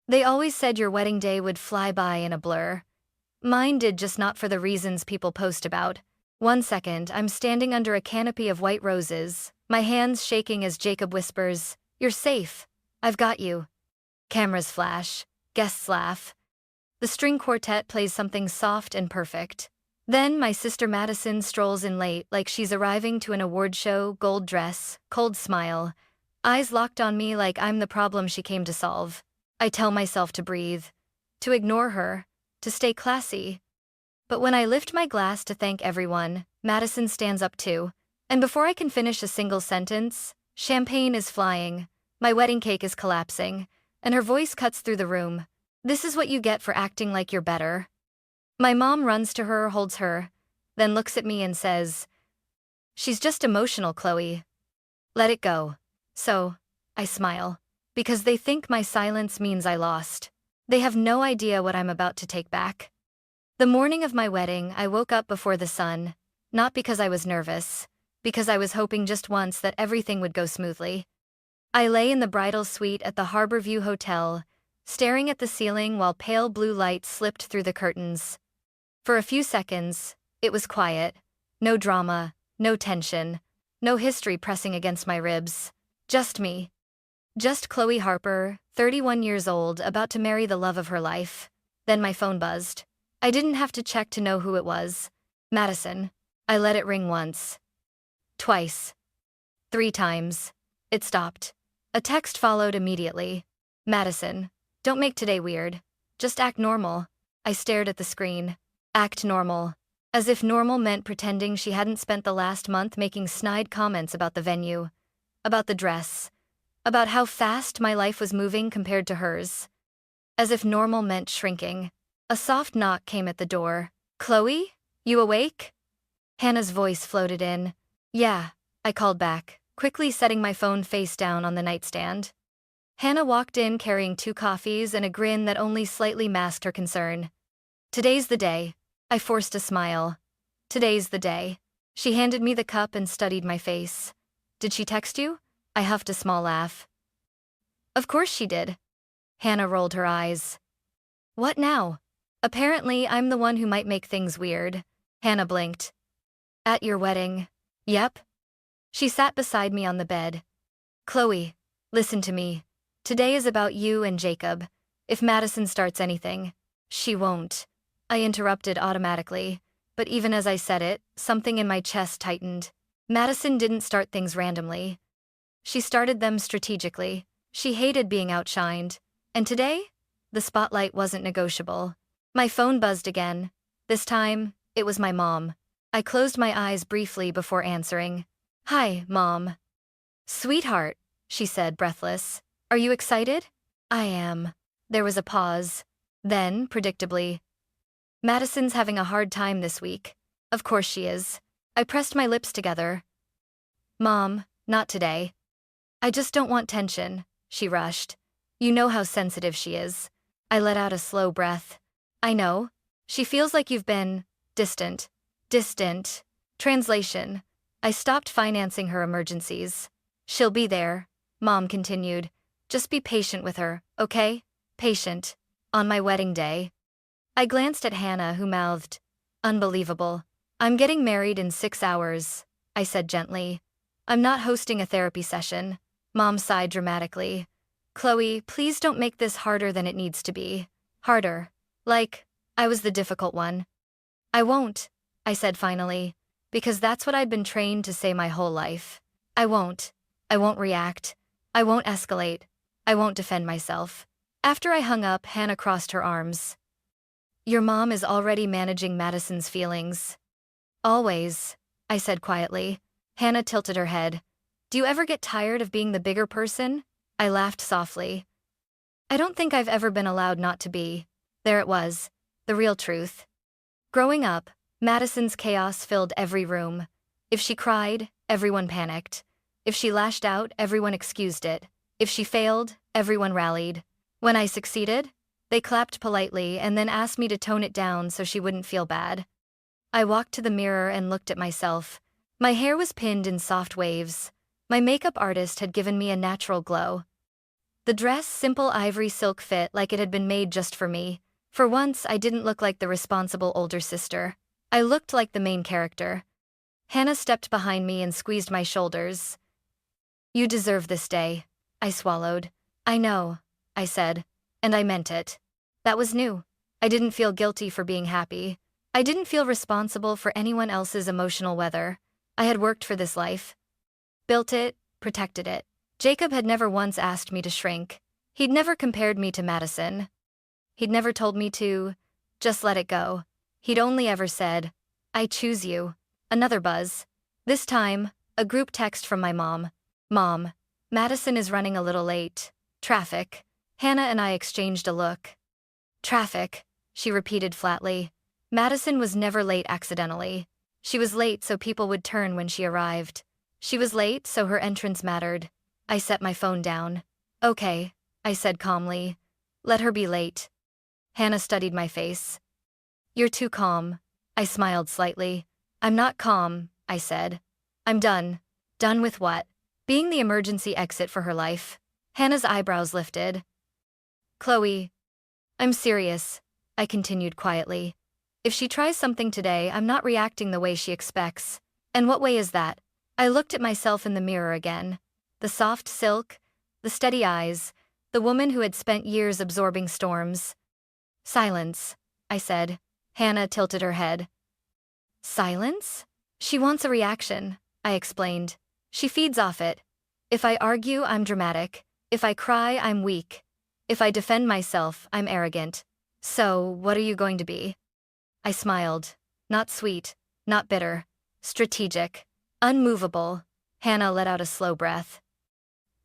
They always said your wedding day would fly by in a blur. Mine did, just not for the reasons people post about. One second, I'm standing under a canopy of white roses, my hands shaking as Jacob whispers, "You're safe. I've got you." Cameras flash, guests laugh. The string quartet plays something soft and perfect. Then my sister Madison strolls in late, like she's arriving to an award show, gold dress, cold smile, eyes locked on me like I'm the problem she came to solve. I tell myself to breathe, to ignore her, to stay classy. But when I lift my glass to thank everyone, Madison stands up too. And before I can finish a single sentence, champagne is flying, my wedding cake is collapsing, and her voice cuts through the room. "This is what you get for acting like you're better." My mom runs to her, holds her, then looks at me and says, "She's just emotional, Chloe. Let it go." So, I smile. Because they think my silence means I lost. They have no idea what I'm about to take back. The morning of my wedding, I woke up before the sun, not because I was nervous, because I was hoping just once that everything would go smoothly. I lay in the bridal suite at the Harborview Hotel, staring at the ceiling while pale blue light slipped through the curtains. For a few seconds, it was quiet. No drama, no tension, no history pressing against my ribs. Just me. Just Chloe Harper, 31 years old, about to marry the love of her life. Then my phone buzzed. I didn't have to check to know who it was. Madison. I let it ring once. Twice. 3 times. It stopped. A text followed immediately. "Madison, don't make today weird. Just act normal." I stared at the screen. Act normal. As if normal meant pretending she hadn't spent the last month making snide comments about the venue, about the dress, about how fast my life was moving compared to hers. As if normal meant shrinking. A soft knock came at the door. "Chloe? You awake?" Hannah's voice floated in. "Yeah," I called back, quickly setting my phone face down on the nightstand. Hannah walked in carrying 2 coffees and a grin that only slightly masked her concern. "Today's the day." I forced a smile. "Today's the day." She handed me the cup and studied my face. "Did she text you?" I huffed a small laugh. "Of course she did." Hannah rolled her eyes. "What now?" "Apparently I'm the one who might make things weird." Hannah blinked. "At your wedding." "Yep." She sat beside me on the bed. "Chloe, listen to me. Today is about you and Jacob. If Madison starts anything." "She won't." I interrupted automatically, but even as I said it, something in my chest tightened. Madison didn't start things randomly. She started them strategically. She hated being outshined. And today, the spotlight wasn't negotiable. My phone buzzed again. This time, it was my mom. I closed my eyes briefly before answering. "Hi, Mom." "Sweetheart," she said, breathless. "Are you excited?" "I am." There was a pause. Then, predictably, "Madison's having a hard time this week." "Of course she is." I pressed my lips together. "Mom, not today." "I just don't want tension," she rushed. "You know how sensitive she is." I let out a slow breath. "I know. She feels like you've been distant." Distant. Translation. I stopped financing her emergencies. "She'll be there," Mom continued. "Just be patient with her, okay? Patient. On my wedding day." I glanced at Hannah, who mouthed, "Unbelievable. I'm getting married in 6 hours," I said gently. "I'm not hosting a therapy session." Mom sighed dramatically. "Chloe, please don't make this harder than it needs to be." "Harder. Like, I was the difficult one." "I won't," I said finally, because that's what I'd been trained to say my whole life. I won't. I won't react. I won't escalate. I won't defend myself." After I hung up, Hannah crossed her arms. "Your mom is already managing Madison's feelings." "Always," I said quietly. Hannah tilted her head. "Do you ever get tired of being the bigger person?" I laughed softly. "I don't think I've ever been allowed not to be." There it was, the real truth. Growing up, Madison's chaos filled every room. If she cried, everyone panicked. If she lashed out, everyone excused it. If she failed, everyone rallied. When I succeeded, they clapped politely and then asked me to tone it down so she wouldn't feel bad. I walked to the mirror and looked at myself. My hair was pinned in soft waves. My makeup artist had given me a natural glow. The dress, simple ivory silk, fit like it had been made just for me. For once, I didn't look like the responsible older sister. I looked like the main character. Hannah stepped behind me and squeezed my shoulders. "You deserve this day." I swallowed. "I know," I said. And I meant it. That was new. I didn't feel guilty for being happy. I didn't feel responsible for anyone else's emotional weather. I had worked for this life. Built it, protected it. Jacob had never once asked me to shrink. He'd never compared me to Madison. He'd never told me to just let it go. He'd only ever said, "I choose you." Another buzz. This time, a group text from my mom. "Mom, Madison is running a little late. Traffic." Hannah and I exchanged a look. "Traffic," she repeated flatly. Madison was never late accidentally. She was late so people would turn when she arrived. She was late so her entrance mattered. I set my phone down. "Okay," I said calmly. "Let her be late." Hannah studied my face. "You're too calm." I smiled slightly. "I'm not calm," I said. "I'm done." Done with what? Being the emergency exit for her life. Hannah's eyebrows lifted. "Chloe, I'm serious," I continued quietly. "If she tries something today, I'm not reacting the way she expects." "And what way is that?" I looked at myself in the mirror again. The soft silk, the steady eyes, the woman who had spent years absorbing storms. "Silence," I said. Hannah tilted her head. "Silence?" "She wants a reaction," I explained. "She feeds off it. If I argue, I'm dramatic. If I cry, I'm weak. If I defend myself, I'm arrogant. So, what are you going to be?" I smiled. Not sweet, not bitter. Strategic. Unmovable. Hannah let out a slow breath.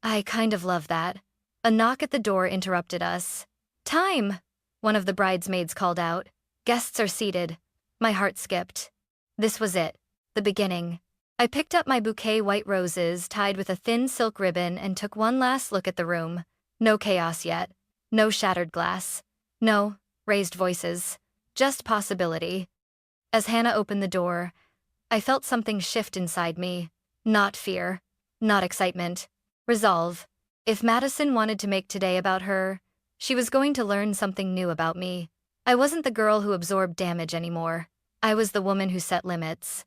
"I kind of love that." A knock at the door interrupted us. "Time!" one of the bridesmaids called out. "Guests are seated." My heart skipped. This was it. The beginning. I picked up my bouquet white roses tied with a thin silk ribbon and took one last look at the room. No chaos yet. No shattered glass. No raised voices. Just possibility. As Hannah opened the door, I felt something shift inside me. Not fear. Not excitement. Resolve. If Madison wanted to make today about her, she was going to learn something new about me. I wasn't the girl who absorbed damage anymore. I was the woman who set limits.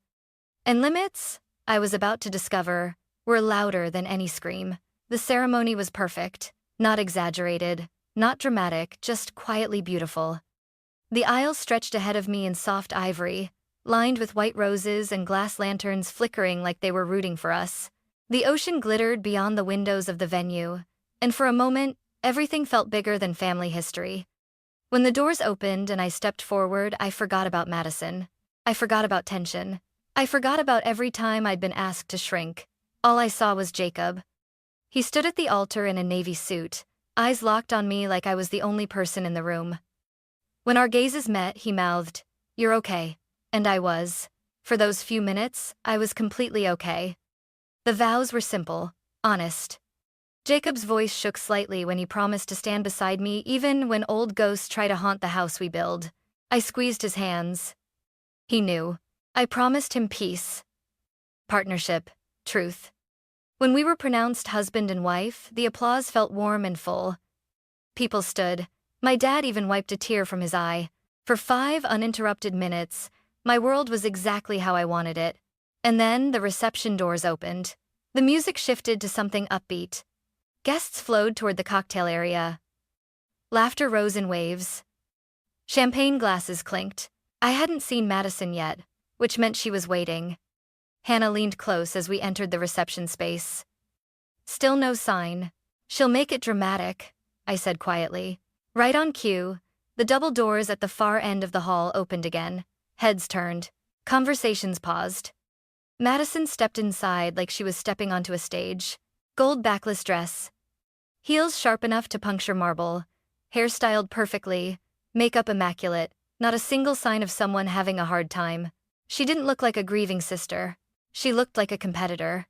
And limits, I was about to discover, were louder than any scream. The ceremony was perfect. Not exaggerated. Not dramatic, just quietly beautiful. The aisle stretched ahead of me in soft ivory, lined with white roses and glass lanterns flickering like they were rooting for us. The ocean glittered beyond the windows of the venue, and for a moment, everything felt bigger than family history. When the doors opened and I stepped forward, I forgot about Madison. I forgot about tension. I forgot about every time I'd been asked to shrink. All I saw was Jacob. He stood at the altar in a navy suit, eyes locked on me like I was the only person in the room. When our gazes met, he mouthed, "You're okay." And I was. For those few minutes, I was completely okay. The vows were simple, honest. Jacob's voice shook slightly when he promised to stand beside me even when old ghosts try to haunt the house we build. I squeezed his hands. He knew. I promised him peace, partnership, truth. When we were pronounced husband and wife, the applause felt warm and full. People stood. My dad even wiped a tear from his eye. For 5 uninterrupted minutes, my world was exactly how I wanted it. And then the reception doors opened. The music shifted to something upbeat. Guests flowed toward the cocktail area. Laughter rose in waves. Champagne glasses clinked. I hadn't seen Madison yet, which meant she was waiting. Hannah leaned close as we entered the reception space. Still no sign. "She'll make it dramatic," I said quietly. Right on cue, the double doors at the far end of the hall opened again. Heads turned. Conversations paused. Madison stepped inside like she was stepping onto a stage. Gold backless dress. Heels sharp enough to puncture marble. Hair styled perfectly. Makeup immaculate. Not a single sign of someone having a hard time. She didn't look like a grieving sister. She looked like a competitor.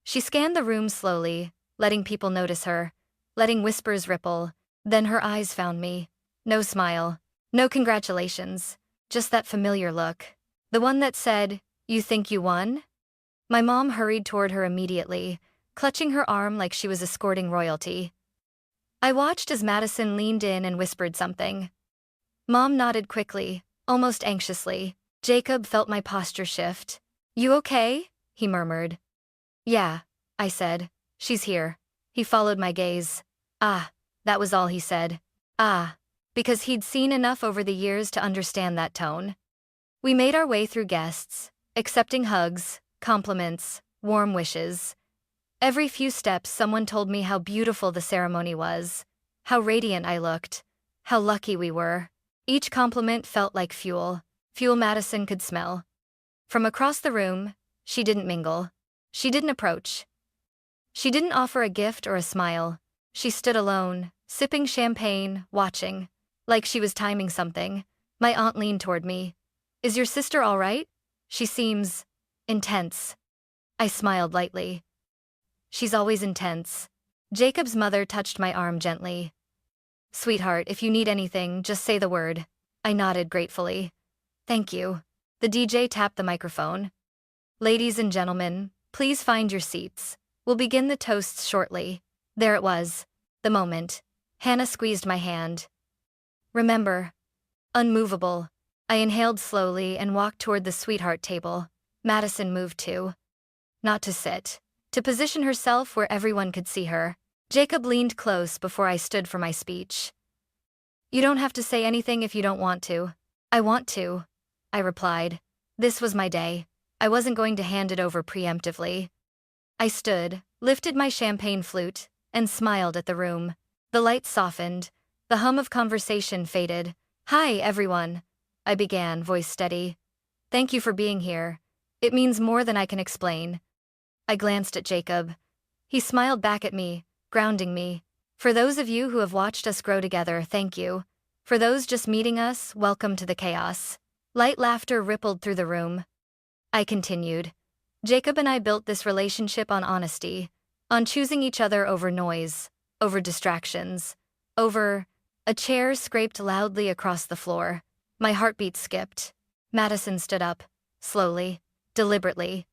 She scanned the room slowly, letting people notice her, letting whispers ripple. Then her eyes found me. No smile. No congratulations. Just that familiar look. The one that said, "You think you won?" My mom hurried toward her immediately, clutching her arm like she was escorting royalty. I watched as Madison leaned in and whispered something. Mom nodded quickly, almost anxiously. Jacob felt my posture shift. "You okay?" he murmured. "Yeah," I said. "She's here." He followed my gaze. "Ah," that was all he said. "Ah," because he'd seen enough over the years to understand that tone. We made our way through guests, accepting hugs, compliments, warm wishes. Every few steps someone told me how beautiful the ceremony was, how radiant I looked, how lucky we were. Each compliment felt like fuel Madison could smell. From across the room, she didn't mingle. She didn't approach. She didn't offer a gift or a smile. She stood alone, sipping champagne, watching. Like she was timing something. My aunt leaned toward me. "Is your sister all right? She seems intense." I smiled lightly. "She's always intense." Jacob's mother touched my arm gently. "Sweetheart, if you need anything, just say the word." I nodded gratefully. "Thank you." The DJ tapped the microphone. "Ladies and gentlemen, please find your seats. We'll begin the toasts shortly." There it was. The moment. Hannah squeezed my hand. "Remember." Unmovable. I inhaled slowly and walked toward the sweetheart table. Madison moved too. Not to sit. To position herself where everyone could see her. Jacob leaned close before I stood for my speech. "You don't have to say anything if you don't want to." "I want to," I replied. This was my day. I wasn't going to hand it over preemptively. I stood, lifted my champagne flute, and smiled at the room. The lights softened. The hum of conversation faded. "Hi, everyone," I began, voice steady. "Thank you for being here. It means more than I can explain." I glanced at Jacob. He smiled back at me, grounding me. "For those of you who have watched us grow together, thank you. For those just meeting us, welcome to the chaos." Light laughter rippled through the room. I continued. "Jacob and I built this relationship on honesty, on choosing each other over noise, over distractions, over—" A chair scraped loudly across the floor. My heartbeat skipped. Madison stood up, slowly, deliberately.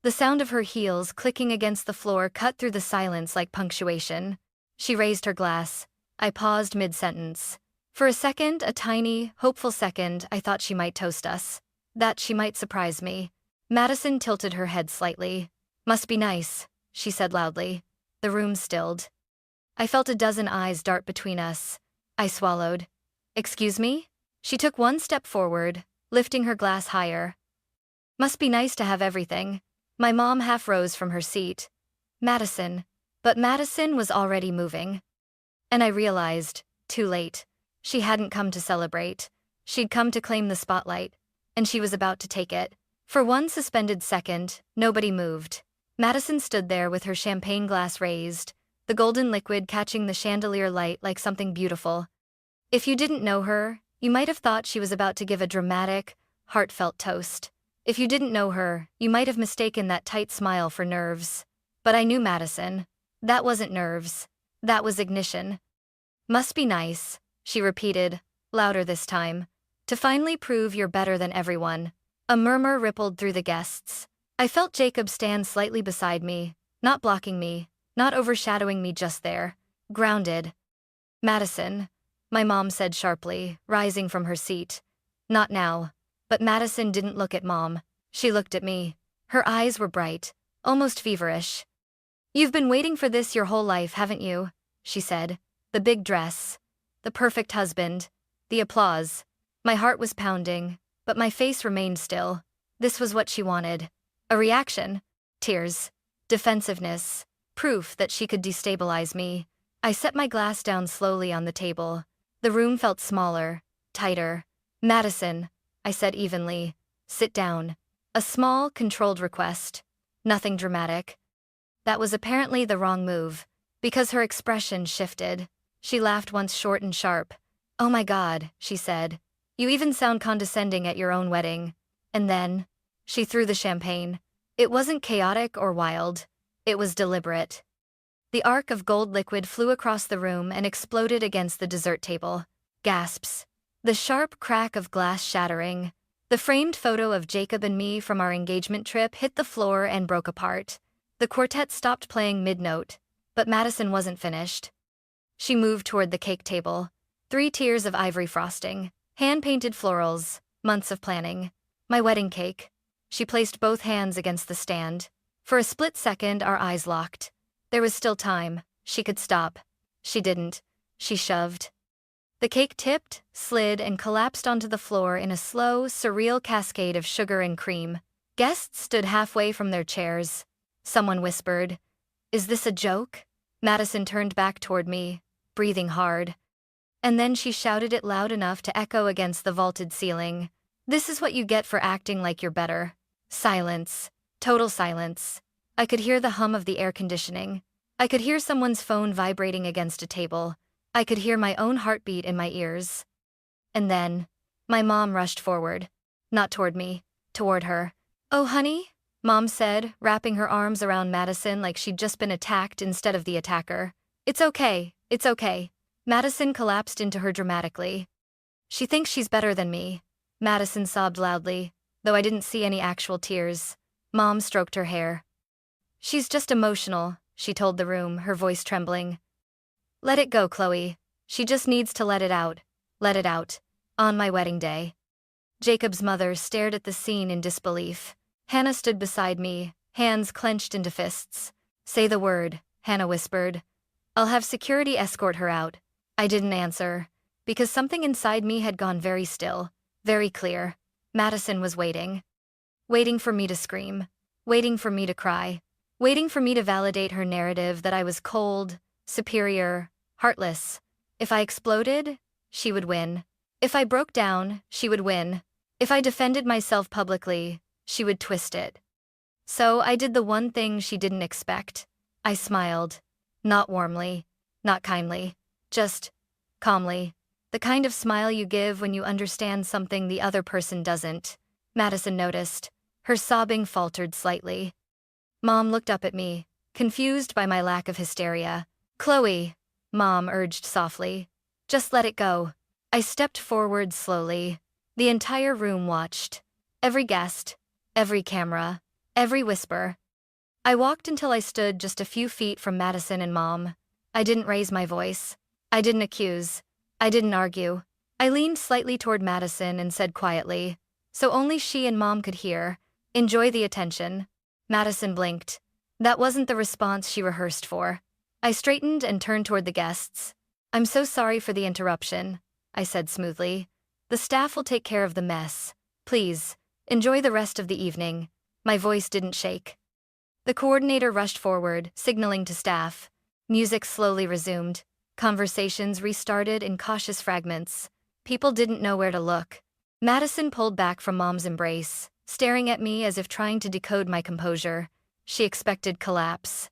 The sound of her heels clicking against the floor cut through the silence like punctuation. She raised her glass. I paused mid-sentence. For a second, a tiny, hopeful second, I thought she might toast us. That she might surprise me. Madison tilted her head slightly. "Must be nice," she said loudly. The room stilled. I felt a dozen eyes dart between us. I swallowed. "Excuse me?" She took one step forward, lifting her glass higher. "Must be nice to have everything." My mom half rose from her seat. "Madison." But Madison was already moving. And I realized, too late. She hadn't come to celebrate. She'd come to claim the spotlight. And she was about to take it. For one suspended second, nobody moved. Madison stood there with her champagne glass raised, the golden liquid catching the chandelier light like something beautiful. If you didn't know her, you might have thought she was about to give a dramatic, heartfelt toast. If you didn't know her, you might have mistaken that tight smile for nerves. But I knew Madison. That wasn't nerves. That was ignition. "Must be nice," she repeated, louder this time. "To finally prove you're better than everyone." A murmur rippled through the guests. I felt Jacob stand slightly beside me, not blocking me, not overshadowing me, just there, grounded. "Madison," my mom said sharply, rising from her seat. "Not now." But Madison didn't look at Mom. She looked at me. Her eyes were bright, almost feverish. "You've been waiting for this your whole life, haven't you?" she said. The big dress. The perfect husband. The applause. My heart was pounding, but my face remained still. This was what she wanted. A reaction. Tears. Defensiveness. Proof that she could destabilize me. I set my glass down slowly on the table. The room felt smaller, tighter. "Madison," I said evenly. "Sit down." A small, controlled request. Nothing dramatic. That was apparently the wrong move, because her expression shifted. She laughed once, short and sharp. "Oh my God," she said. "You even sound condescending at your own wedding." And then, she threw the champagne. It wasn't chaotic or wild. It was deliberate. The arc of gold liquid flew across the room and exploded against the dessert table. Gasps. The sharp crack of glass shattering. The framed photo of Jacob and me from our engagement trip hit the floor and broke apart. The quartet stopped playing mid-note, but Madison wasn't finished. She moved toward the cake table. 3 tiers of ivory frosting, hand-painted florals, months of planning. My wedding cake. She placed both hands against the stand. For a split second, our eyes locked. There was still time. She could stop. She didn't. She shoved. The cake tipped, slid, and collapsed onto the floor in a slow, surreal cascade of sugar and cream. Guests stood halfway from their chairs. Someone whispered, "Is this a joke?" Madison turned back toward me, breathing hard. And then she shouted it loud enough to echo against the vaulted ceiling. "This is what you get for acting like you're better." Silence. Total silence. I could hear the hum of the air conditioning. I could hear someone's phone vibrating against a table. I could hear my own heartbeat in my ears. And then, my mom rushed forward. Not toward me, toward her. "Oh, honey," Mom said, wrapping her arms around Madison like she'd just been attacked instead of the attacker. "It's okay, it's okay." Madison collapsed into her dramatically. "She thinks she's better than me." Madison sobbed loudly, though I didn't see any actual tears. Mom stroked her hair. "She's just emotional," she told the room, her voice trembling. "Let it go, Chloe. She just needs to let it out. Let it out. On my wedding day." Jacob's mother stared at the scene in disbelief. Hannah stood beside me, hands clenched into fists. "Say the word," Hannah whispered. "I'll have security escort her out." I didn't answer, because something inside me had gone very still, very clear. Madison was waiting. Waiting for me to scream. Waiting for me to cry. Waiting for me to validate her narrative that I was cold, superior, heartless. If I exploded, she would win. If I broke down, she would win. If I defended myself publicly, she would twist it. So I did the one thing she didn't expect. I smiled. Not warmly, not kindly, just calmly. The kind of smile you give when you understand something the other person doesn't. Madison noticed. Her sobbing faltered slightly. Mom looked up at me, confused by my lack of hysteria. "Chloe," Mom urged softly. "Just let it go." I stepped forward slowly. The entire room watched. Every guest, every camera, every whisper. I walked until I stood just a few feet from Madison and Mom. I didn't raise my voice. I didn't accuse. I didn't argue. I leaned slightly toward Madison and said quietly, so only she and Mom could hear, "Enjoy the attention." Madison blinked. That wasn't the response she rehearsed for. I straightened and turned toward the guests. "I'm so sorry for the interruption," I said smoothly. "The staff will take care of the mess. Please, enjoy the rest of the evening." My voice didn't shake. The coordinator rushed forward, signaling to staff. Music slowly resumed. Conversations restarted in cautious fragments. People didn't know where to look. Madison pulled back from Mom's embrace, staring at me as if trying to decode my composure. She expected collapse.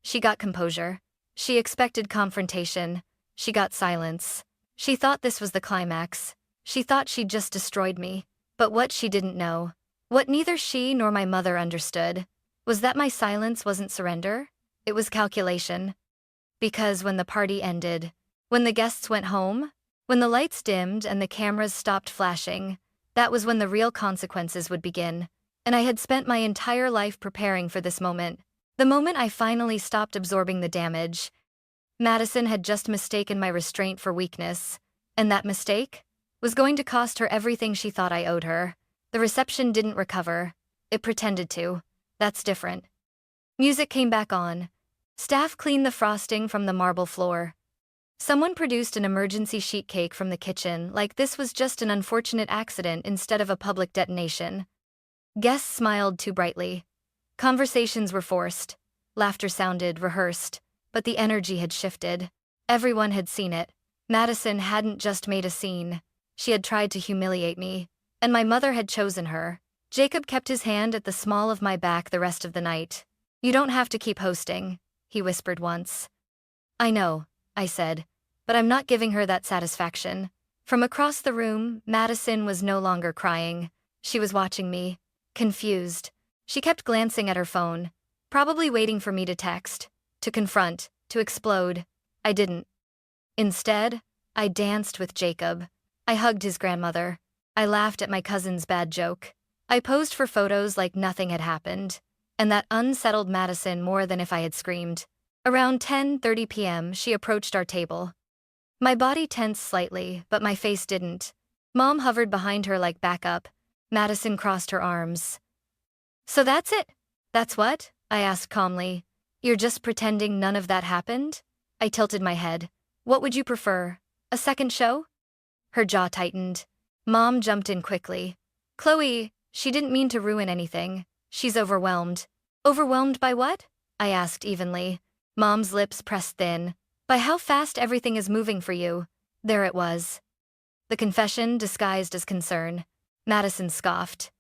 She got composure. She expected confrontation. She got silence. She thought this was the climax. She thought she'd just destroyed me. But what she didn't know, what neither she nor my mother understood, was that my silence wasn't surrender, it was calculation. Because when the party ended, when the guests went home, when the lights dimmed and the cameras stopped flashing, that was when the real consequences would begin. And I had spent my entire life preparing for this moment. The moment I finally stopped absorbing the damage. Madison had just mistaken my restraint for weakness, and that mistake was going to cost her everything she thought I owed her. The reception didn't recover. It pretended to. That's different. Music came back on. Staff cleaned the frosting from the marble floor. Someone produced an emergency sheet cake from the kitchen, like this was just an unfortunate accident instead of a public detonation. Guests smiled too brightly. Conversations were forced. Laughter sounded rehearsed, but the energy had shifted. Everyone had seen it. Madison hadn't just made a scene. She had tried to humiliate me, and my mother had chosen her. Jacob kept his hand at the small of my back the rest of the night. "You don't have to keep hosting," he whispered once. "I know," I said, "but I'm not giving her that satisfaction." From across the room, Madison was no longer crying. She was watching me, confused. She kept glancing at her phone, probably waiting for me to text, to confront, to explode. I didn't. Instead, I danced with Jacob. I hugged his grandmother. I laughed at my cousin's bad joke. I posed for photos like nothing had happened, and that unsettled Madison more than if I had screamed. Around 10:30 p.m., she approached our table. My body tensed slightly, but my face didn't. Mom hovered behind her like backup. Madison crossed her arms. So that's it? That's what? I asked calmly. You're just pretending none of that happened? I tilted my head. What would you prefer? A second show? Her jaw tightened. Mom jumped in quickly. Chloe, she didn't mean to ruin anything. She's overwhelmed. Overwhelmed by what? I asked evenly. Mom's lips pressed thin. By how fast everything is moving for you. There it was. The confession disguised as concern. Madison scoffed.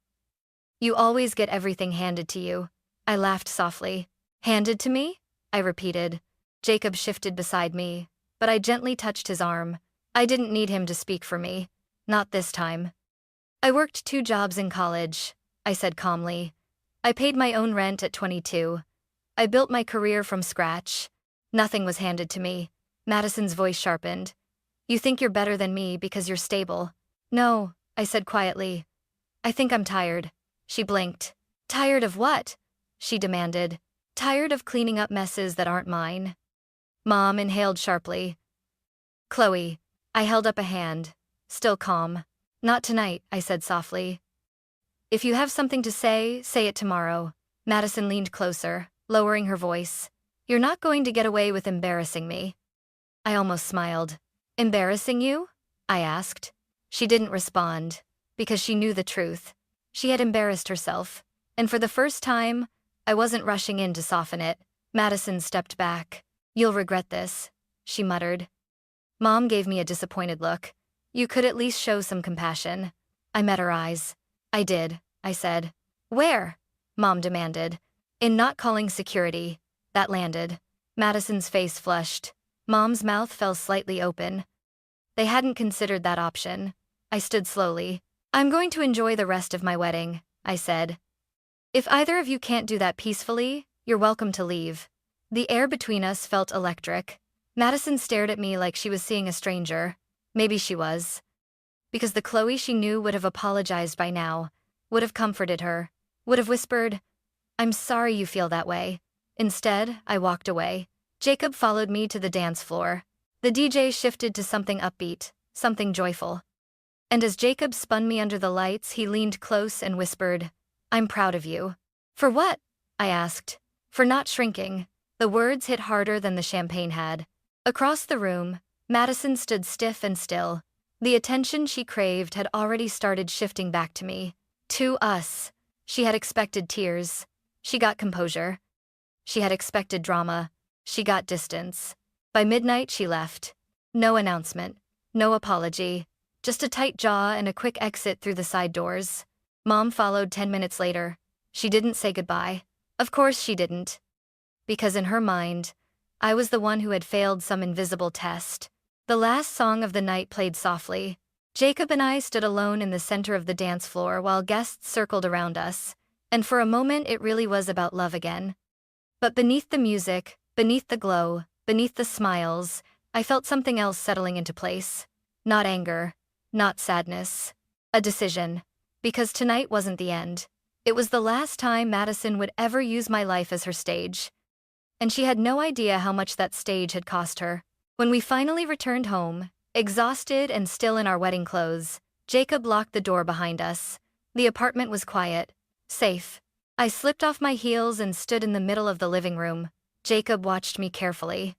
You always get everything handed to you. I laughed softly. Handed to me? I repeated. Jacob shifted beside me, but I gently touched his arm. I didn't need him to speak for me. Not this time. I worked 2 jobs in college, I said calmly. I paid my own rent at 22. I built my career from scratch. Nothing was handed to me. Madison's voice sharpened. You think you're better than me because you're stable. No, I said quietly. I think I'm tired. She blinked. Tired of what? She demanded. Tired of cleaning up messes that aren't mine. Mom inhaled sharply. Chloe. I held up a hand. Still calm. Not tonight, I said softly. If you have something to say it tomorrow. Madison leaned closer, lowering her voice. You're not going to get away with embarrassing me. I almost smiled. Embarrassing you? I asked. She didn't respond, because she knew the truth. She had embarrassed herself, and for the first time, I wasn't rushing in to soften it. Madison stepped back. You'll regret this, she muttered. Mom gave me a disappointed look. You could at least show some compassion. I met her eyes. I did, I said. Where? Mom demanded. In not calling security. That landed. Madison's face flushed. Mom's mouth fell slightly open. They hadn't considered that option. I stood slowly. I'm going to enjoy the rest of my wedding, I said. If either of you can't do that peacefully, you're welcome to leave. The air between us felt electric. Madison stared at me like she was seeing a stranger. Maybe she was. Because the Chloe she knew would have apologized by now, would have comforted her, would have whispered, I'm sorry you feel that way. Instead, I walked away. Jacob followed me to the dance floor. The DJ shifted to something upbeat, something joyful. And as Jacob spun me under the lights, he leaned close and whispered, I'm proud of you. For what? I asked. For not shrinking. The words hit harder than the champagne had. Across the room, Madison stood stiff and still. The attention she craved had already started shifting back to me. To us. She had expected tears. She got composure. She had expected drama. She got distance. By midnight, she left. No announcement. No apology. Just a tight jaw and a quick exit through the side doors. Mom followed 10 minutes later. She didn't say goodbye. Of course she didn't. Because in her mind, I was the one who had failed some invisible test. The last song of the night played softly. Jacob and I stood alone in the center of the dance floor while guests circled around us, and for a moment it really was about love again. But beneath the music, beneath the glow, beneath the smiles, I felt something else settling into place. Not anger, not sadness. A decision. Because tonight wasn't the end. It was the last time Madison would ever use my life as her stage. And she had no idea how much that stage had cost her. When we finally returned home, exhausted and still in our wedding clothes, Jacob locked the door behind us. The apartment was quiet, safe. I slipped off my heels and stood in the middle of the living room. Jacob watched me carefully.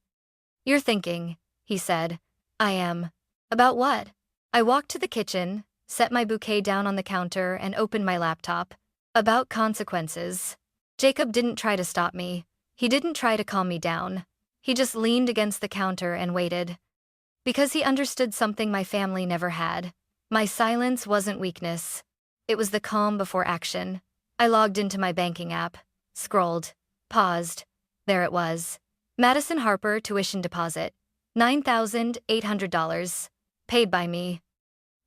You're thinking, he said. I am. About what? I walked to the kitchen, set my bouquet down on the counter, and opened my laptop. About consequences. Jacob didn't try to stop me. He didn't try to calm me down. He just leaned against the counter and waited. Because he understood something my family never had. My silence wasn't weakness. It was the calm before action. I logged into my banking app, scrolled, paused. There it was. Madison Harper tuition deposit. $9,800. Paid by me.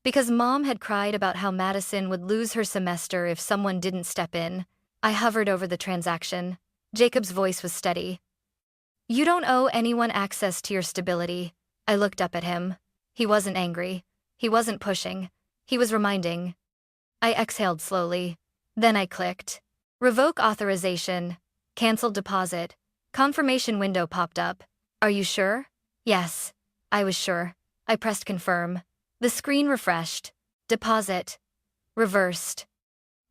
Because Mom had cried about how Madison would lose her semester if someone didn't step in, I hovered over the transaction. Jacob's voice was steady. You don't owe anyone access to your stability. I looked up at him. He wasn't angry. He wasn't pushing. He was reminding. I exhaled slowly. Then I clicked. Revoke authorization. Cancel deposit. Confirmation window popped up. Are you sure? Yes. I was sure. I pressed confirm. The screen refreshed. Deposit. Reversed.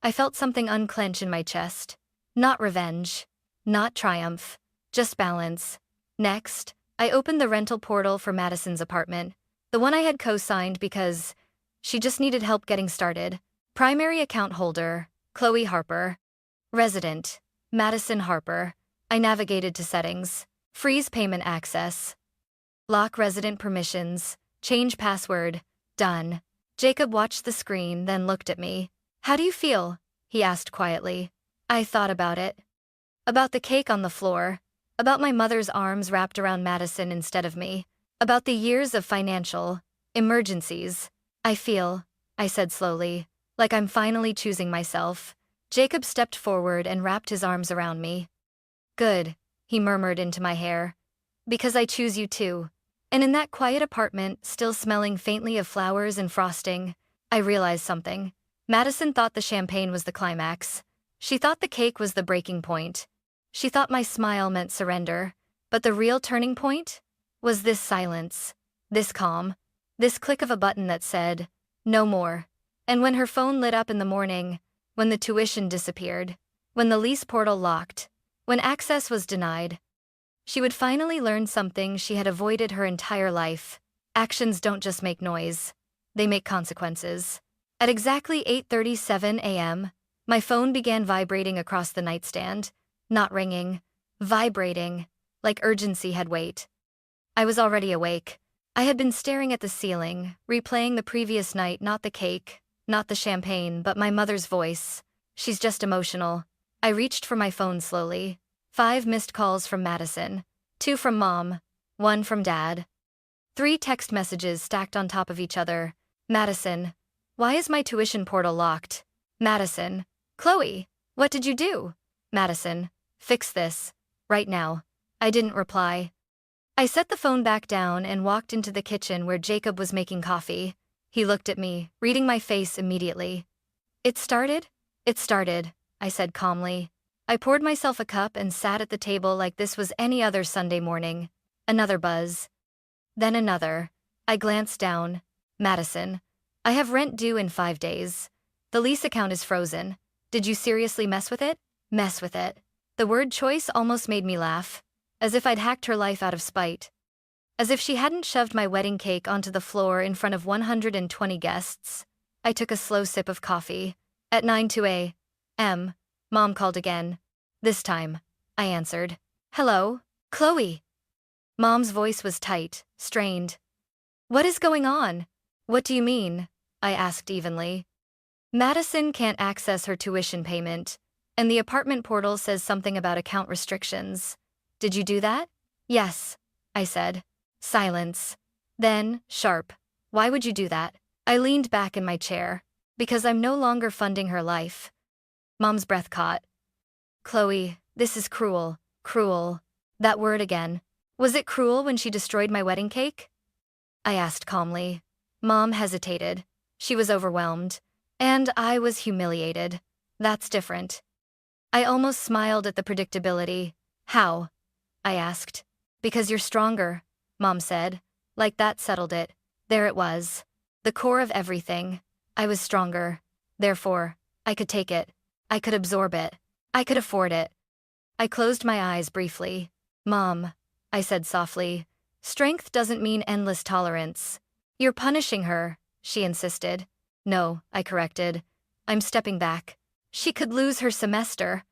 I felt something unclench in my chest. Not revenge. Not triumph. Just balance. Next, I opened the rental portal for Madison's apartment. The one I had co-signed because she just needed help getting started. Primary account holder, Chloe Harper. Resident, Madison Harper. I navigated to settings. Freeze payment access. Lock resident permissions. Change password. Done. Jacob watched the screen, then looked at me. How do you feel? He asked quietly. I thought about it. About the cake on the floor. About my mother's arms wrapped around Madison instead of me. About the years of financial emergencies. I feel, I said slowly, like I'm finally choosing myself. Jacob stepped forward and wrapped his arms around me. Good, he murmured into my hair. Because I choose you too. And in that quiet apartment, still smelling faintly of flowers and frosting, I realized something. Madison thought the champagne was the climax. She thought the cake was the breaking point. She thought my smile meant surrender. But the real turning point was this silence, this calm, this click of a button that said, no more. And when her phone lit up in the morning, when the tuition disappeared, when the lease portal locked, when access was denied, she would finally learn something she had avoided her entire life. Actions don't just make noise. They make consequences. At exactly 8:37 a.m., my phone began vibrating across the nightstand. Not ringing. Vibrating. Like urgency had weight. I was already awake. I had been staring at the ceiling, replaying the previous night, not the cake, not the champagne, but my mother's voice. She's just emotional. I reached for my phone slowly. 5 missed calls from Madison. 2 from Mom. 1 from Dad. 3 text messages stacked on top of each other. Madison. Why is my tuition portal locked? Madison. Chloe. What did you do? Madison. Fix this. Right now. I didn't reply. I set the phone back down and walked into the kitchen where Jacob was making coffee. He looked at me, reading my face immediately. It started? It started, I said calmly. I poured myself a cup and sat at the table like this was any other Sunday morning. Another buzz. Then another. I glanced down. Madison. I have rent due in 5 days. The lease account is frozen. Did you seriously mess with it? Mess with it. The word choice almost made me laugh. As if I'd hacked her life out of spite. As if she hadn't shoved my wedding cake onto the floor in front of 120 guests. I took a slow sip of coffee. At 9:02 a.m., Mom called again. This time, I answered. Hello, Chloe. Mom's voice was tight, strained. What is going on? What do you mean? I asked evenly. Madison can't access her tuition payment, and the apartment portal says something about account restrictions. Did you do that? Yes, I said. Silence. Then, sharp. Why would you do that? I leaned back in my chair. Because I'm no longer funding her life. Mom's breath caught. Chloe, this is cruel. Cruel. That word again. Was it cruel when she destroyed my wedding cake? I asked calmly. Mom hesitated. She was overwhelmed. And I was humiliated. That's different. I almost smiled at the predictability. How? I asked. Because you're stronger, Mom said. Like that settled it. There it was. The core of everything. I was stronger. Therefore, I could take it. I could absorb it. I could afford it. I closed my eyes briefly. Mom, I said softly. Strength doesn't mean endless tolerance. You're punishing her, she insisted. No, I corrected. I'm stepping back. She could lose her semester.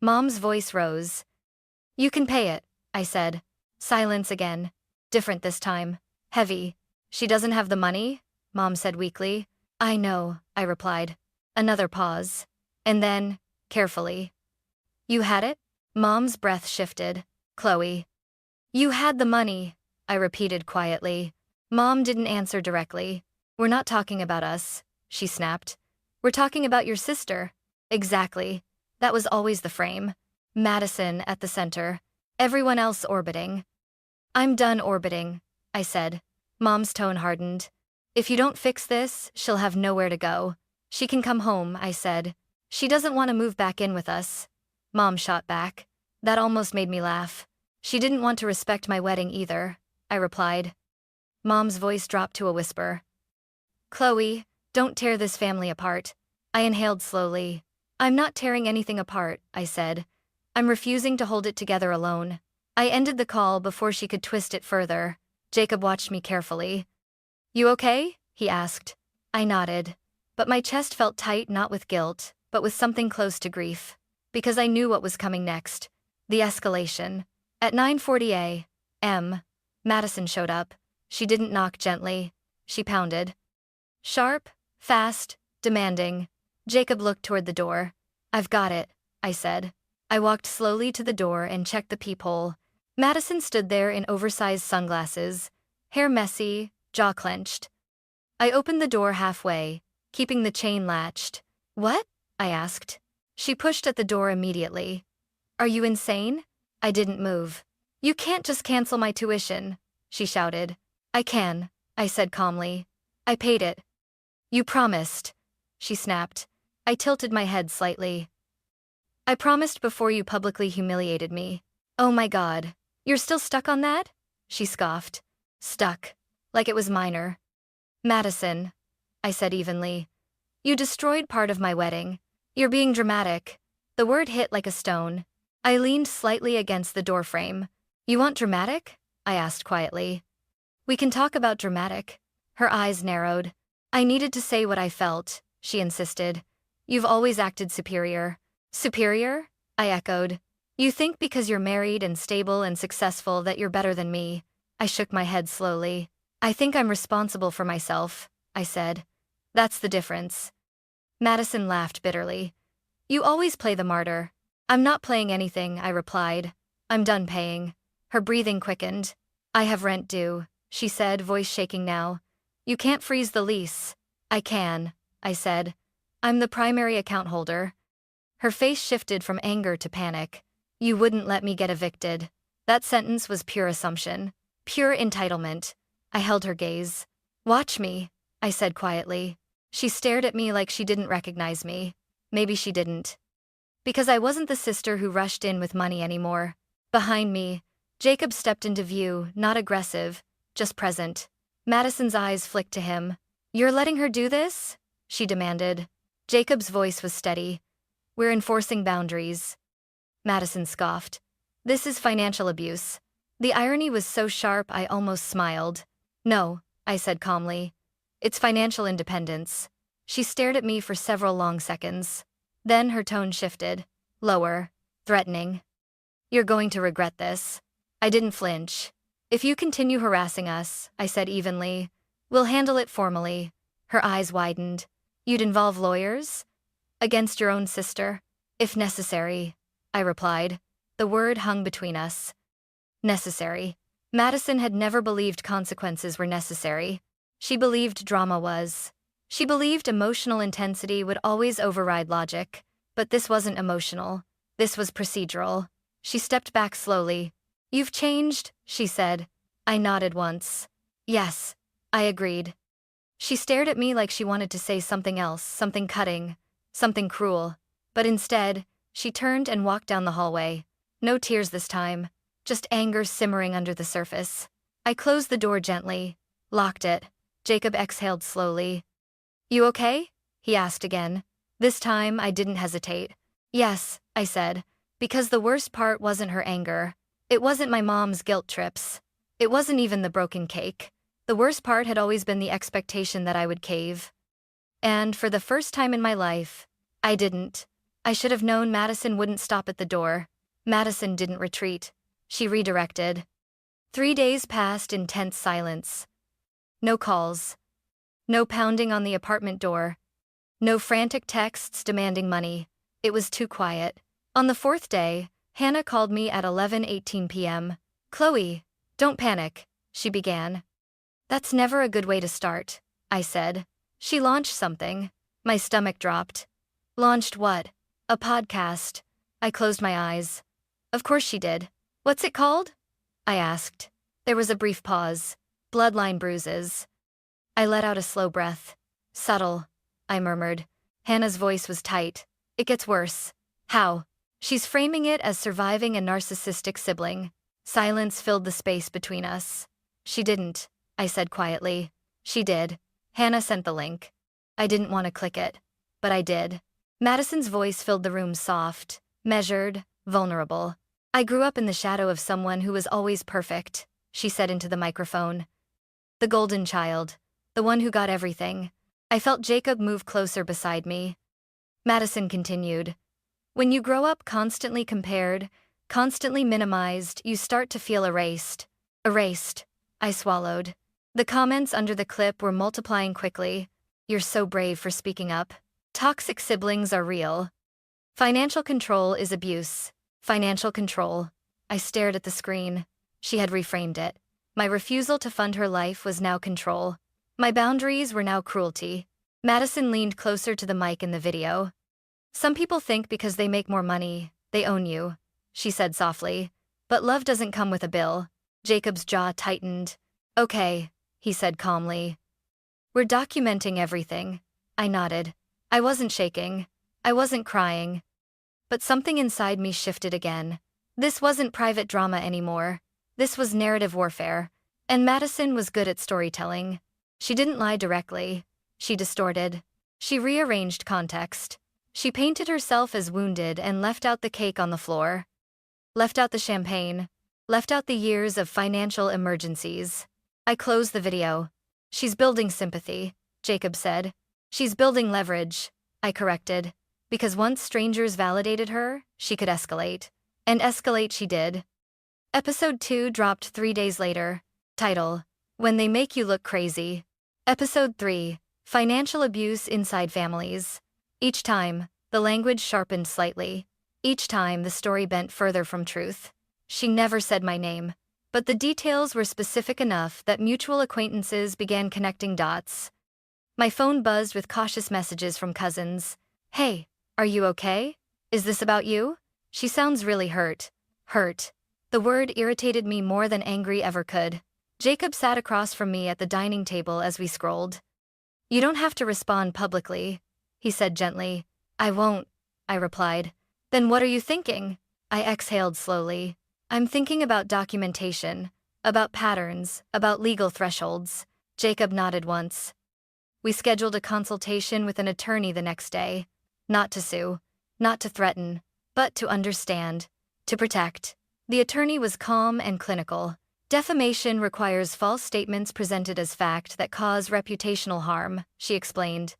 Mom's voice rose. You can pay it, I said. Silence again. Different this time. Heavy. She doesn't have the money? Mom said weakly. I know, I replied. Another pause. And then, carefully. You had it? Mom's breath shifted. Chloe. You had the money, I repeated quietly. Mom didn't answer directly. We're not talking about us, she snapped. We're talking about your sister. Exactly. That was always the frame. Madison at the center. Everyone else orbiting. I'm done orbiting, I said. Mom's tone hardened. If you don't fix this, she'll have nowhere to go. She can come home, I said. She doesn't want to move back in with us. Mom shot back. That almost made me laugh. She didn't want to respect my wedding either, I replied. Mom's voice dropped to a whisper. Chloe, don't tear this family apart. I inhaled slowly. I'm not tearing anything apart, I said. I'm refusing to hold it together alone. I ended the call before she could twist it further. Jacob watched me carefully. You okay? He asked. I nodded. But my chest felt tight, not with guilt, but with something close to grief. Because I knew what was coming next. The escalation. At 9:40 a.m., Madison showed up. She didn't knock gently. She pounded. Sharp, fast, demanding. Jacob looked toward the door. I've got it, I said. I walked slowly to the door and checked the peephole. Madison stood there in oversized sunglasses, hair messy, jaw clenched. I opened the door halfway, keeping the chain latched. What? I asked. She pushed at the door immediately. Are you insane? I didn't move. You can't just cancel my tuition, she shouted. I can, I said calmly. I paid it. You promised, she snapped. I tilted my head slightly. I promised before you publicly humiliated me. Oh my God, you're still stuck on that? She scoffed. Stuck. Like it was minor. Madison, I said evenly. You destroyed part of my wedding. You're being dramatic. The word hit like a stone. I leaned slightly against the doorframe. You want dramatic? I asked quietly. We can talk about dramatic. Her eyes narrowed. I needed to say what I felt, she insisted. You've always acted superior. Superior? I echoed. You think because you're married and stable and successful that you're better than me. I shook my head slowly. I think I'm responsible for myself, I said. That's the difference. Madison laughed bitterly. You always play the martyr. I'm not playing anything, I replied. I'm done paying. Her breathing quickened. I have rent due, she said, voice shaking now. You can't freeze the lease. I can, I said. I'm the primary account holder. Her face shifted from anger to panic. You wouldn't let me get evicted. That sentence was pure assumption. Pure entitlement. I held her gaze. Watch me, I said quietly. She stared at me like she didn't recognize me. Maybe she didn't. Because I wasn't the sister who rushed in with money anymore. Behind me, Jacob stepped into view, not aggressive, just present. Madison's eyes flicked to him. You're letting her do this? She demanded. Jacob's voice was steady. We're enforcing boundaries. Madison scoffed. This is financial abuse. The irony was so sharp I almost smiled. No, I said calmly. It's financial independence. She stared at me for several long seconds. Then her tone shifted. Lower. Threatening. You're going to regret this. I didn't flinch. If you continue harassing us, I said evenly, we'll handle it formally. Her eyes widened. You'd involve lawyers? Against your own sister? If necessary, I replied. The word hung between us. Necessary. Madison had never believed consequences were necessary. She believed drama was. She believed emotional intensity would always override logic. But this wasn't emotional. This was procedural. She stepped back slowly. You've changed, she said. I nodded once. Yes, I agreed. She stared at me like she wanted to say something else, something cutting, something cruel. But instead, she turned and walked down the hallway. No tears this time, just anger simmering under the surface. I closed the door gently, locked it. Jacob exhaled slowly. You okay? He asked again. This time, I didn't hesitate. Yes, I said, because the worst part wasn't her anger. It wasn't my mom's guilt trips. It wasn't even the broken cake. The worst part had always been the expectation that I would cave. And for the first time in my life, I didn't. I should have known Madison wouldn't stop at the door. Madison didn't retreat. She redirected. 3 days passed in tense silence. No calls. No pounding on the apartment door. No frantic texts demanding money. It was too quiet. On the 4th day, Hannah called me at 11:18 p.m. Chloe, don't panic, she began. That's never a good way to start, I said. She launched something. My stomach dropped. Launched what? A podcast. I closed my eyes. Of course she did. What's it called? I asked. There was a brief pause. Bloodline bruises. I let out a slow breath. Subtle, I murmured. Hannah's voice was tight. It gets worse. How? She's framing it as surviving a narcissistic sibling. Silence filled the space between us. She didn't, I said quietly. She did. Hannah sent the link. I didn't want to click it, but I did. Madison's voice filled the room soft, measured, vulnerable. I grew up in the shadow of someone who was always perfect, she said into the microphone. The golden child. The one who got everything. I felt Jacob move closer beside me. Madison continued. When you grow up constantly compared, constantly minimized, you start to feel erased. Erased. I swallowed. The comments under the clip were multiplying quickly. You're so brave for speaking up. Toxic siblings are real. Financial control is abuse. Financial control. I stared at the screen. She had reframed it. My refusal to fund her life was now control. My boundaries were now cruelty. Madison leaned closer to the mic in the video. Some people think because they make more money, they own you, she said softly. But love doesn't come with a bill. Jacob's jaw tightened. Okay, he said calmly. We're documenting everything. I nodded. I wasn't shaking. I wasn't crying. But something inside me shifted again. This wasn't private drama anymore. This was narrative warfare. And Madison was good at storytelling. She didn't lie directly. She distorted. She rearranged context. She painted herself as wounded and left out the cake on the floor. Left out the champagne. Left out the years of financial emergencies. I closed the video. She's building sympathy, Jacob said. She's building leverage, I corrected. Because once strangers validated her, she could escalate. And escalate she did. Episode 2 dropped 3 days later. Title: When They Make You Look Crazy. Episode 3: Financial Abuse Inside Families. Each time, the language sharpened slightly. Each time, the story bent further from truth. She never said my name. But the details were specific enough that mutual acquaintances began connecting dots. My phone buzzed with cautious messages from cousins. Hey, are you okay? Is this about you? She sounds really hurt. Hurt. The word irritated me more than angry ever could. Jacob sat across from me at the dining table as we scrolled. You don't have to respond publicly, he said gently. I won't, I replied. Then what are you thinking? I exhaled slowly. I'm thinking about documentation, about patterns, about legal thresholds. Jacob nodded once. We scheduled a consultation with an attorney the next day. Not to sue, not to threaten, but to understand, to protect. The attorney was calm and clinical. Defamation requires false statements presented as fact that cause reputational harm, she explained.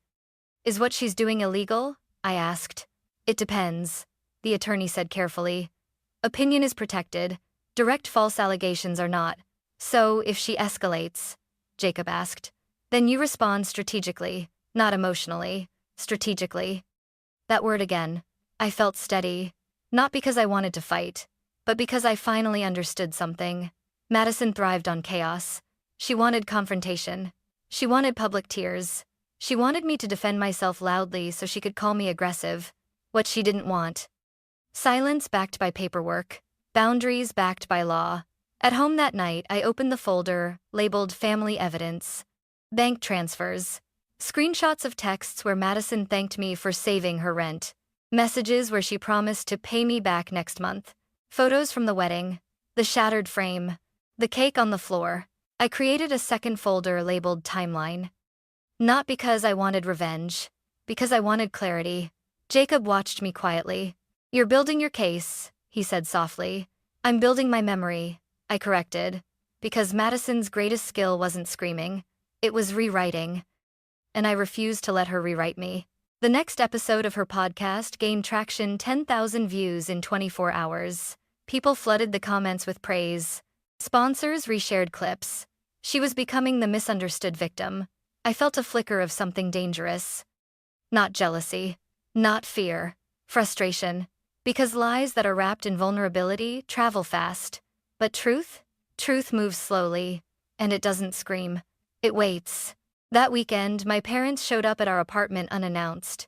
Is what she's doing illegal? I asked. It depends, the attorney said carefully. Opinion is protected. Direct false allegations are not. So, if she escalates, Jacob asked, then you respond strategically, not emotionally, strategically. That word again. I felt steady. Not because I wanted to fight, but because I finally understood something. Madison thrived on chaos. She wanted confrontation. She wanted public tears. She wanted me to defend myself loudly so she could call me aggressive. What she didn't want. Silence backed by paperwork. Boundaries backed by law. At home that night, I opened the folder, labeled Family Evidence. Bank transfers. Screenshots of texts where Madison thanked me for saving her rent. Messages where she promised to pay me back next month. Photos from the wedding. The shattered frame. The cake on the floor. I created a second folder labeled Timeline. Not because I wanted revenge. Because I wanted clarity. Jacob watched me quietly. You're building your case, he said softly. I'm building my memory, I corrected. Because Madison's greatest skill wasn't screaming. It was rewriting. And I refused to let her rewrite me. The next episode of her podcast gained traction, 10,000 views in 24 hours. People flooded the comments with praise. Sponsors reshared clips. She was becoming the misunderstood victim. I felt a flicker of something dangerous. Not jealousy. Not fear. Frustration. Because lies that are wrapped in vulnerability travel fast. But truth? Truth moves slowly. And it doesn't scream. It waits. That weekend, my parents showed up at our apartment unannounced.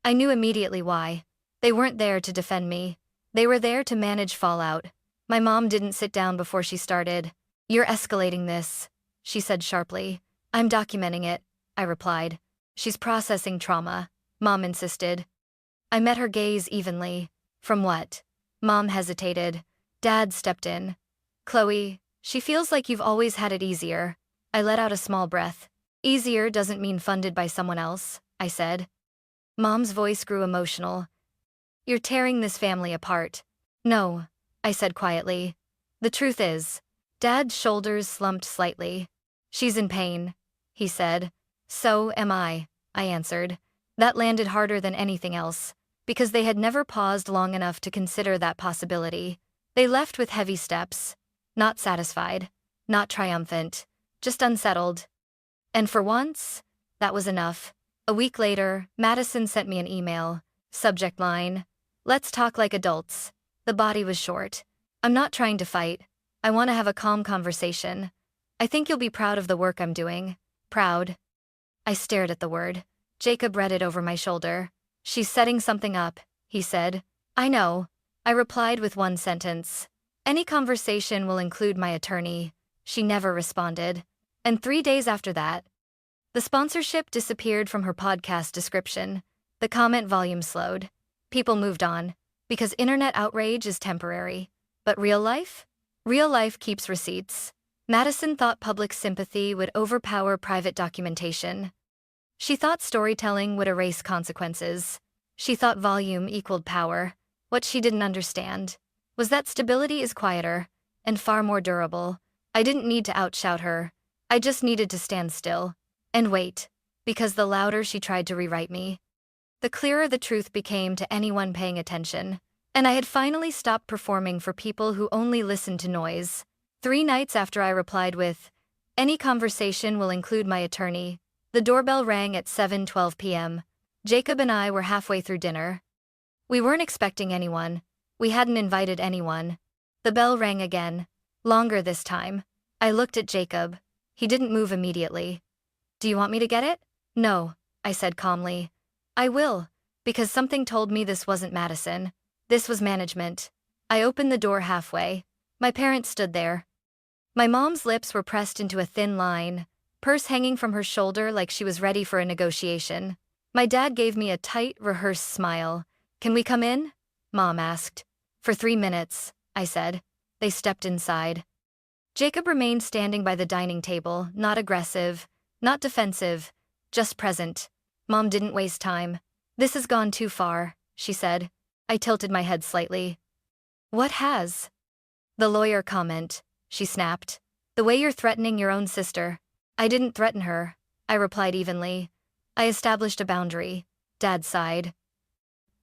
I knew immediately why. They weren't there to defend me. They were there to manage fallout. My mom didn't sit down before she started. You're escalating this, she said sharply. I'm documenting it, I replied. She's processing trauma, Mom insisted. I met her gaze evenly. From what? Mom hesitated. Dad stepped in. Chloe, she feels like you've always had it easier. I let out a small breath. Easier doesn't mean funded by someone else, I said. Mom's voice grew emotional. You're tearing this family apart. No, I said quietly. The truth is, Dad's shoulders slumped slightly. She's in pain, he said. So am I answered. That landed harder than anything else, because they had never paused long enough to consider that possibility. They left with heavy steps, not satisfied, not triumphant, just unsettled. And for once, that was enough. A week later, Madison sent me an email. Subject line, "Let's talk like adults." The body was short. I'm not trying to fight. I want to have a calm conversation. I think you'll be proud of the work I'm doing. Proud. I stared at the word. Jacob read it over my shoulder. She's setting something up, he said. I know, I replied with one sentence. Any conversation will include my attorney. She never responded. And 3 days after that, the sponsorship disappeared from her podcast description. The comment volume slowed. People moved on, because internet outrage is temporary. But real life? Real life keeps receipts. Madison thought public sympathy would overpower private documentation. She thought storytelling would erase consequences. She thought volume equaled power. What she didn't understand was that stability is quieter and far more durable. I didn't need to outshout her. I just needed to stand still and wait, because the louder she tried to rewrite me, the clearer the truth became to anyone paying attention. And I had finally stopped performing for people who only listened to noise. 3 nights after I replied with, "Any conversation will include my attorney," the doorbell rang at 7:12 p.m. Jacob and I were halfway through dinner. We weren't expecting anyone. We hadn't invited anyone. The bell rang again, longer this time. I looked at Jacob. He didn't move immediately. "Do you want me to get it?" "No," I said calmly. "I will, because something told me this wasn't Madison. This was management." I opened the door halfway. My parents stood there. My mom's lips were pressed into a thin line, purse hanging from her shoulder like she was ready for a negotiation. My dad gave me a tight, rehearsed smile. "Can we come in?" Mom asked. "For 3 minutes," I said. They stepped inside. Jacob remained standing by the dining table, not aggressive, not defensive, just present. Mom didn't waste time. "This has gone too far," she said. I tilted my head slightly. "What has?" "The lawyer comment," she snapped. "The way you're threatening your own sister." "I didn't threaten her," I replied evenly. "I established a boundary." Dad sighed.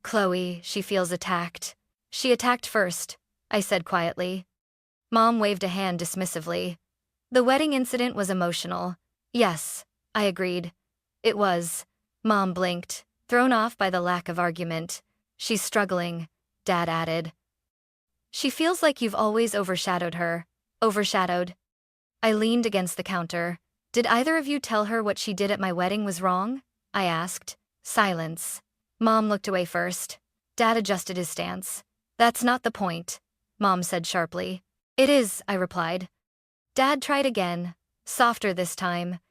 "Chloe, she feels attacked." "She attacked first," I said quietly. Mom waved a hand dismissively. "The wedding incident was emotional." "Yes," I agreed. "It was." Mom blinked, thrown off by the lack of argument. "She's struggling," Dad added. "She feels like you've always overshadowed her." "Overshadowed?" I leaned against the counter. "Did either of you tell her what she did at my wedding was wrong?" I asked. Silence. Mom looked away first. Dad adjusted his stance. "That's not the point," Mom said sharply. "It is," I replied. Dad tried again, softer this time.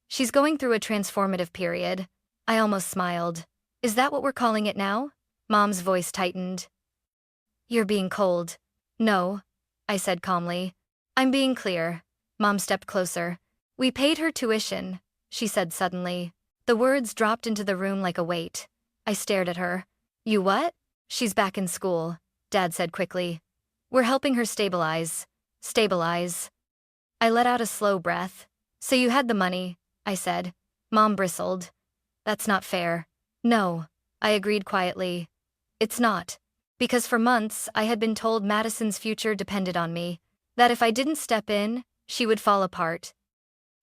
"She's going through a transformative period." I almost smiled. "Is that what we're calling it now?" Mom's voice tightened. "You're being cold." "No," I said calmly. "I'm being clear." Mom stepped closer. "We paid her tuition," she said suddenly. The words dropped into the room like a weight. I stared at her. "You what?" "She's back in school," Dad said quickly. "We're helping her stabilize." Stabilize. I let out a slow breath. "So you had the money," I said. Mom bristled. "That's not fair." "No," I agreed quietly. "It's not. Because for months I had been told Madison's future depended on me, that if I didn't step in, she would fall apart.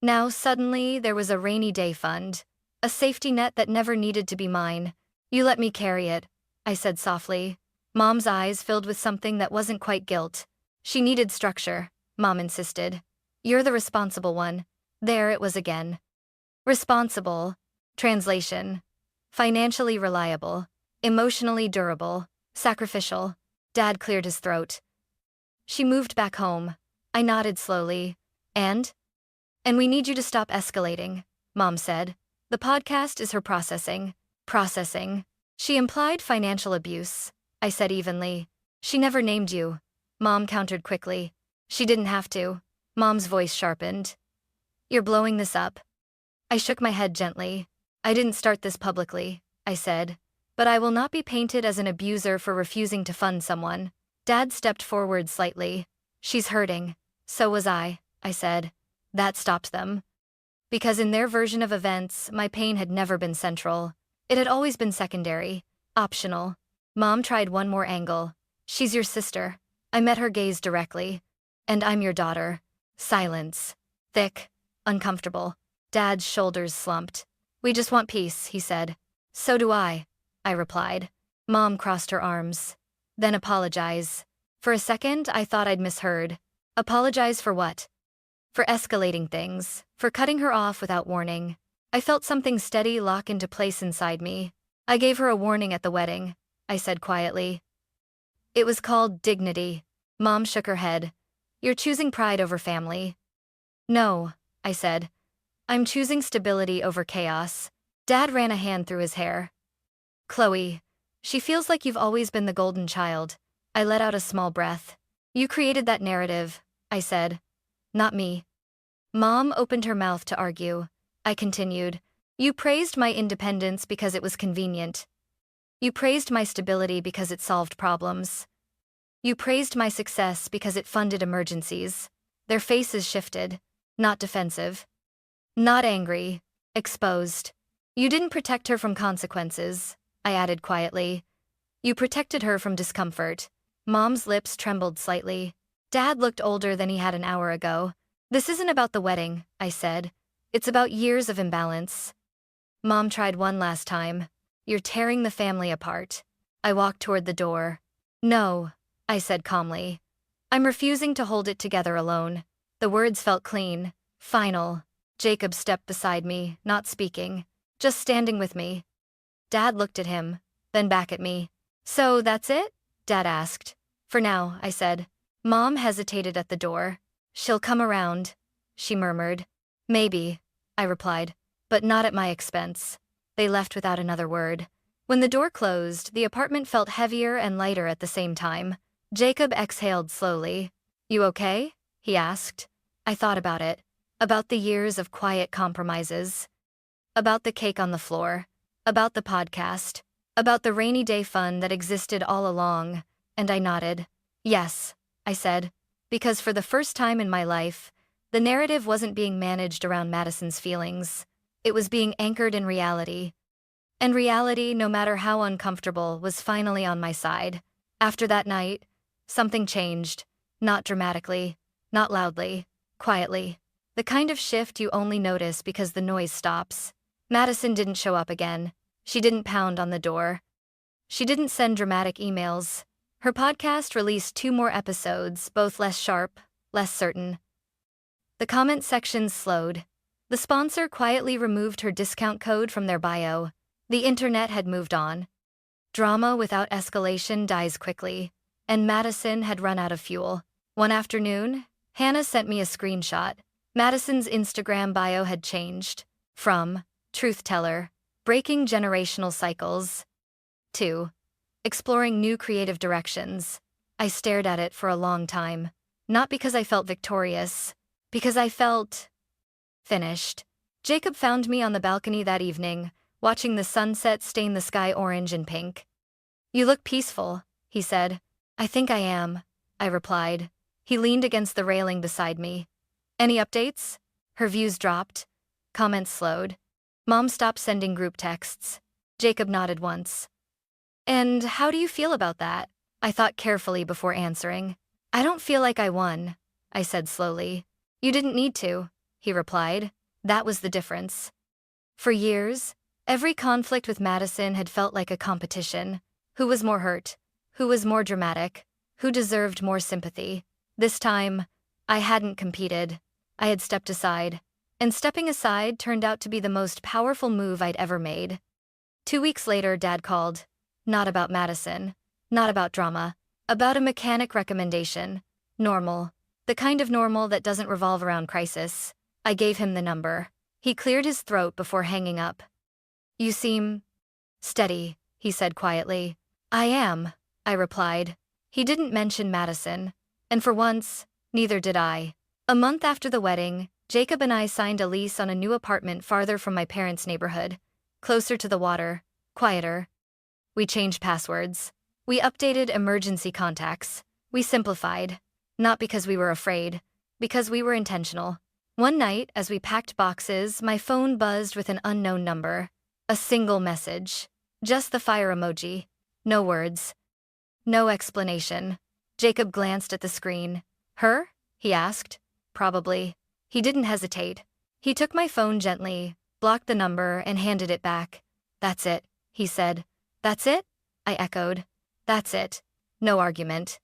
Now suddenly there was a rainy day fund, a safety net that never needed to be mine. "You let me carry it," I said softly. Mom's eyes filled with something that wasn't quite guilt. "She needed structure," Mom insisted. "You're the responsible one." There it was again. Responsible. Translation. Financially reliable. Emotionally durable. Sacrificial. Dad cleared his throat. "She moved back home." I nodded slowly. And we need you to stop escalating," Mom said. "The podcast is her processing." Processing. She implied financial abuse. I said evenly. She never named you. Mom countered quickly. She didn't have to. Mom's voice sharpened. You're blowing this up. I shook my head gently. I didn't start this publicly, I said. But I will not be painted as an abuser for refusing to fund someone. Dad stepped forward slightly. She's hurting. So was I said. That stopped them. Because in their version of events, my pain had never been central. It had always been secondary, optional. Mom tried one more angle. She's your sister. I met her gaze directly. And I'm your daughter. Silence. Thick. Uncomfortable. Dad's shoulders slumped. We just want peace, he said. So do I replied. Mom crossed her arms. Then apologize. For a second, I thought I'd misheard. Apologize for what? For escalating things, for cutting her off without warning. I felt something steady lock into place inside me. I gave her a warning at the wedding, I said quietly. It was called dignity. Mom shook her head. You're choosing pride over family. No, I said. I'm choosing stability over chaos. Dad ran a hand through his hair. Chloe, she feels like you've always been the golden child. I let out a small breath. You created that narrative, I said. Not me. Mom opened her mouth to argue. I continued. You praised my independence because it was convenient. You praised my stability because it solved problems. You praised my success because it funded emergencies. Their faces shifted. Not defensive. Not angry. Exposed. You didn't protect her from consequences, I added quietly. You protected her from discomfort. Mom's lips trembled slightly. Dad looked older than he had an hour ago. This isn't about the wedding, I said. It's about years of imbalance. Mom tried one last time. You're tearing the family apart. I walked toward the door. No, I said calmly. I'm refusing to hold it together alone. The words felt clean, final. Jacob stepped beside me, not speaking, just standing with me. Dad looked at him, then back at me. So that's it? Dad asked. For now, I said. Mom hesitated at the door. She'll come around, she murmured. Maybe, I replied, but not at my expense. They left without another word. When the door closed, the apartment felt heavier and lighter at the same time. Jacob exhaled slowly. You okay? He asked. I thought about it. About the years of quiet compromises. About the cake on the floor. About the podcast. About the rainy day fun that existed all along. And I nodded. Yes, I said. Because for the first time in my life, the narrative wasn't being managed around Madison's feelings. It was being anchored in reality. And reality, no matter how uncomfortable, was finally on my side. After that night, something changed. Not dramatically, not loudly, quietly. The kind of shift you only notice because the noise stops. Madison didn't show up again. She didn't pound on the door. She didn't send dramatic emails. Her podcast released 2 more episodes, both less sharp, less certain. The comment section slowed. The sponsor quietly removed her discount code from their bio. The internet had moved on. Drama without escalation dies quickly, and Madison had run out of fuel. One afternoon, Hannah sent me a screenshot. Madison's Instagram bio had changed. From truth teller, breaking generational cycles, to exploring new creative directions. I stared at it for a long time. Not because I felt victorious, because I felt finished. Jacob found me on the balcony that evening, watching the sunset stain the sky orange and pink. You look peaceful, he said. I think I am, I replied. He leaned against the railing beside me. Any updates? Her views dropped. Comments slowed. Mom stopped sending group texts. Jacob nodded once. And how do you feel about that? I thought carefully before answering. I don't feel like I won, I said slowly. You didn't need to, he replied. That was the difference. For years, every conflict with Madison had felt like a competition. Who was more hurt? Who was more dramatic? Who deserved more sympathy? This time, I hadn't competed. I had stepped aside. And stepping aside turned out to be the most powerful move I'd ever made. 2 weeks later, Dad called. Not about Madison. Not about drama. About a mechanic recommendation. Normal. The kind of normal that doesn't revolve around crisis. I gave him the number. He cleared his throat before hanging up. You seem steady, he said quietly. I am, I replied. He didn't mention Madison. And for once, neither did I. A month after the wedding, Jacob and I signed a lease on a new apartment farther from my parents' neighborhood, closer to the water, quieter. We changed passwords. We updated emergency contacts. We simplified. Not because we were afraid, because we were intentional. One night, as we packed boxes, my phone buzzed with an unknown number. A single message. Just the fire emoji. No words. No explanation. Jacob glanced at the screen. Her? He asked. Probably. He didn't hesitate. He took my phone gently, blocked the number, and handed it back. That's it, he said. That's it? I echoed. That's it. No argument.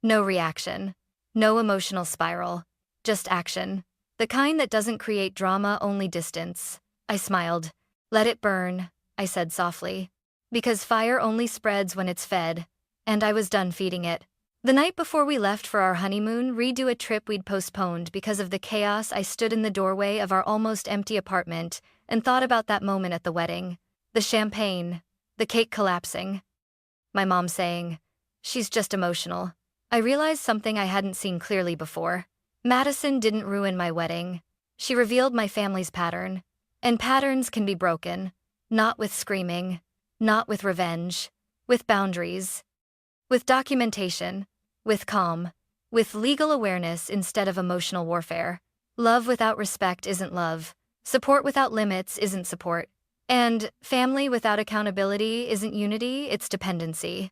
No reaction. No emotional spiral. Just action. The kind that doesn't create drama, only distance. I smiled. Let it burn, I said softly. Because fire only spreads when it's fed. And I was done feeding it. The night before we left for our honeymoon, redo a trip we'd postponed because of the chaos, I stood in the doorway of our almost empty apartment and thought about that moment at the wedding. The champagne. The cake collapsing. My mom saying, "She's just emotional." I realized something I hadn't seen clearly before. Madison didn't ruin my wedding. She revealed my family's pattern. And patterns can be broken. Not with screaming. Not with revenge. With boundaries. With documentation. With calm. With legal awareness instead of emotional warfare. Love without respect isn't love. Support without limits isn't support. And family without accountability isn't unity, it's dependency.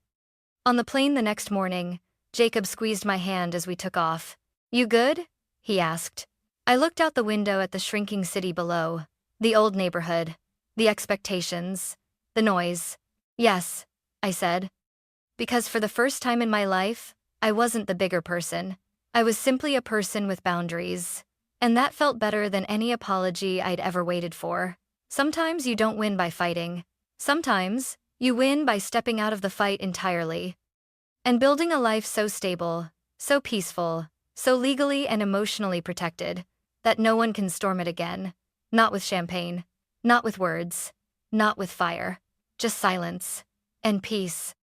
On the plane the next morning, Jacob squeezed my hand as we took off. You good? He asked. I looked out the window at the shrinking city below. The old neighborhood. The expectations. The noise. Yes, I said. Because for the first time in my life, I wasn't the bigger person. I was simply a person with boundaries. And that felt better than any apology I'd ever waited for. Sometimes you don't win by fighting. Sometimes, you win by stepping out of the fight entirely. And building a life so stable, so peaceful, so legally and emotionally protected, that no one can storm it again. Not with champagne. Not with words. Not with fire. Just silence. And peace.